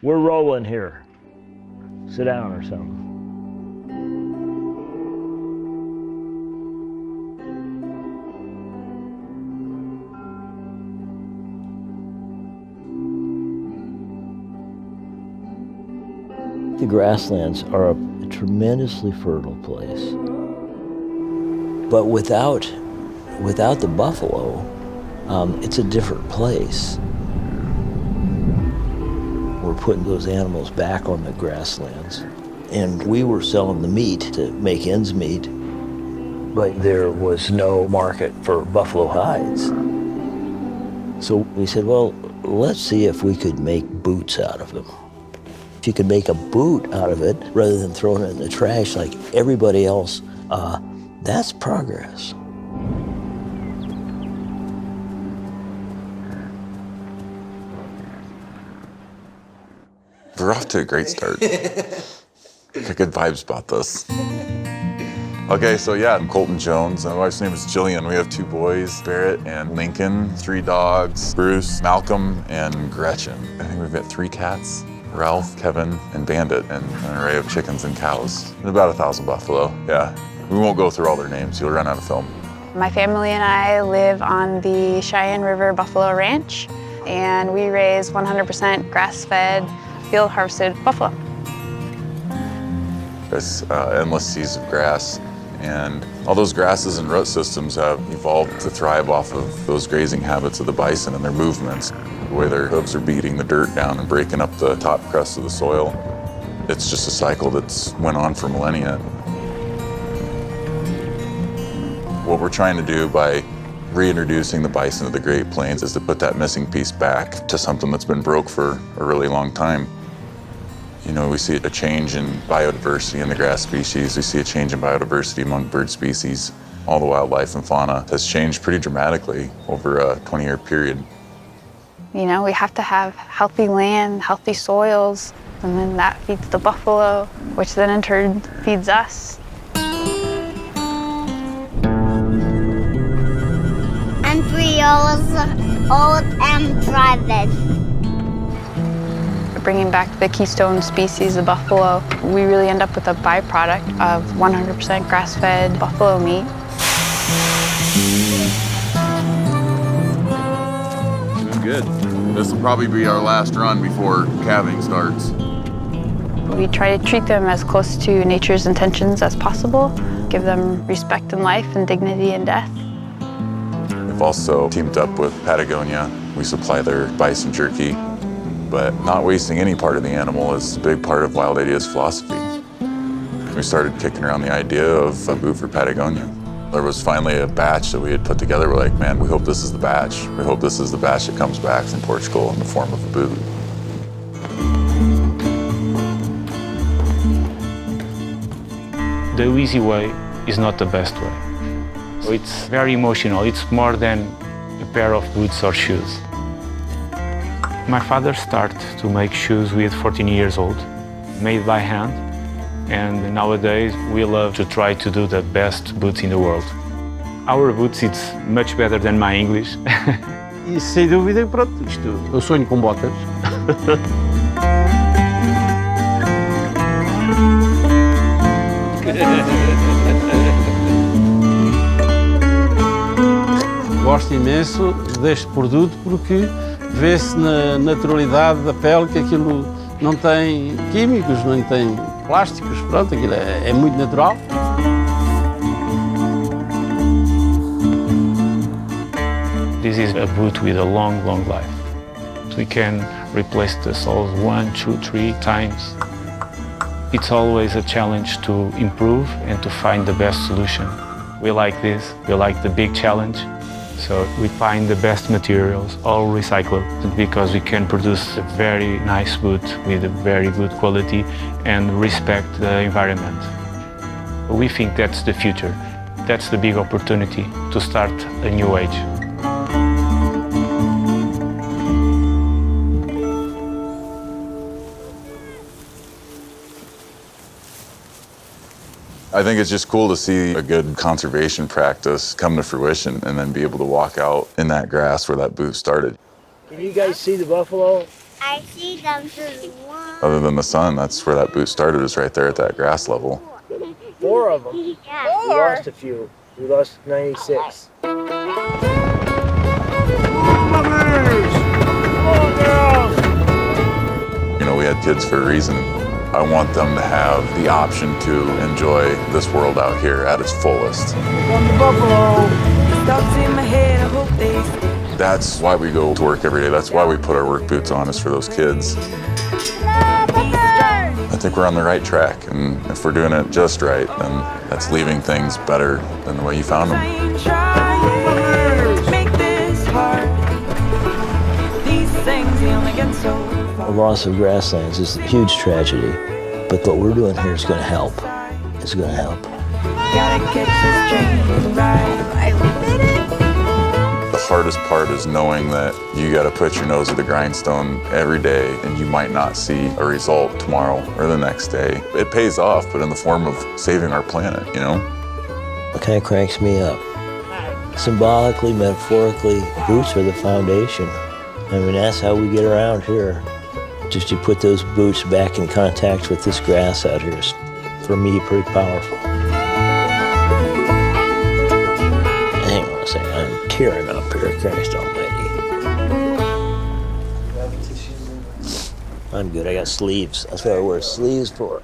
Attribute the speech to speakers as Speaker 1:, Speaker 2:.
Speaker 1: We're rolling here. Sit down or something. The grasslands are a tremendously fertile place. But without the buffalo, it's a different place. We're putting those animals back on the grasslands. And we were selling the meat to make ends meet, but there was no market for buffalo hides. So we said, well, let's see if we could make boots out of them. If you could make a boot out of it rather than throwing it in the trash like everybody else, that's progress.
Speaker 2: We're off to a great start. Got good vibes about this. Okay, so yeah, I'm Colton Jones. My wife's name is Jillian. We have 2 boys, Barrett and Lincoln, 3 dogs, Bruce, Malcolm, and Gretchen. I think we've got 3 cats, Ralph, Kevin, and Bandit, and an array of chickens and cows. And about 1,000 buffalo, yeah. We won't go through all their names, you'll run out of film.
Speaker 3: My family and I live on the Cheyenne River Buffalo Ranch, and we raise 100% grass-fed, field-harvested buffalo.
Speaker 2: There's endless seas of grass, and all those grasses and root systems have evolved to thrive off of those grazing habits of the bison and their movements. The way their hooves are beating the dirt down and breaking up the top crust of the soil. It's just a cycle that's went on for millennia. What we're trying to do by reintroducing the bison to the Great Plains is to put that missing piece back to something that's been broke for a really long time. You know, we see a change in biodiversity in the grass species. We see a change in biodiversity among bird species. All the wildlife and fauna has changed pretty dramatically over a 20-year period.
Speaker 3: You know, we have to have healthy land, healthy soils, and then that feeds the buffalo, which then in turn feeds us.
Speaker 4: And 3 years old and private.
Speaker 3: Bringing back the keystone species of buffalo, we really end up with a byproduct of 100% grass-fed buffalo meat.
Speaker 2: Doing good. This will probably be our last run before calving starts.
Speaker 3: We try to treat them as close to nature's intentions as possible, give them respect in life and dignity in death.
Speaker 2: We've also teamed up with Patagonia. We supply their bison jerky. But not wasting any part of the animal is a big part of Wild Ideas philosophy. We started kicking around the idea of a boot for Patagonia. There was finally a batch that we had put together. We're like, man, we hope this is the batch. We hope this is the batch that comes back from Portugal in the form of a boot.
Speaker 5: The easy way is not the best way. It's very emotional. It's more than a pair of boots or shoes. My father started to make shoes with 14 years old, made by hand, and nowadays we love to try to do the best boots in the world. Our boots, it's much better than my English.
Speaker 6: E sem dúvida, pronto, eu sonho com botas. Gosto imenso deste produto porque vê-se na naturalidade da pele que aquilo não tem químicos, não tem plásticos, pronto, aquilo é muito natural.
Speaker 5: This is a boot with a long, long life. We can replace the soles 1, 2, 3 times. It's always a challenge to improve and to find the best solution. We like this, we like the big challenge. So we find the best materials, all recycled, because we can produce a very nice boot with a very good quality and respect the environment. We think that's the future. That's the big opportunity to start a new age.
Speaker 2: I think it's just cool to see a good conservation practice come to fruition and then be able to walk out in that grass where that boot started.
Speaker 1: Can you guys see the buffalo?
Speaker 4: I see them through one.
Speaker 2: Other than the sun, that's where that boot started, is right there at that grass level.
Speaker 1: 4 of them.
Speaker 4: Yeah.
Speaker 1: We lost a few. We lost 96.
Speaker 2: You know, we had kids for a reason. I want them to have the option to enjoy this world out here at its fullest. That's why we go to work every day. That's why we put our work boots on, is for those kids. I think we're on the right track, and if we're doing it just right, then that's leaving things better than the way you found them.
Speaker 1: The loss of grasslands is a huge tragedy, but what we're doing here is going to help. It's going to help.
Speaker 2: The hardest part is knowing that you got to put your nose to the grindstone every day, and you might not see a result tomorrow or the next day. It pays off, but in the form of saving our planet, you know?
Speaker 1: It kind of cranks me up. Symbolically, metaphorically, boots are the foundation. I mean, that's how we get around here. Just to put those boots back in contact with this grass out here is, for me, pretty powerful. Hang on a second, I'm tearing up here, Christ almighty. I'm good, I got sleeves. That's what I wear sleeves for.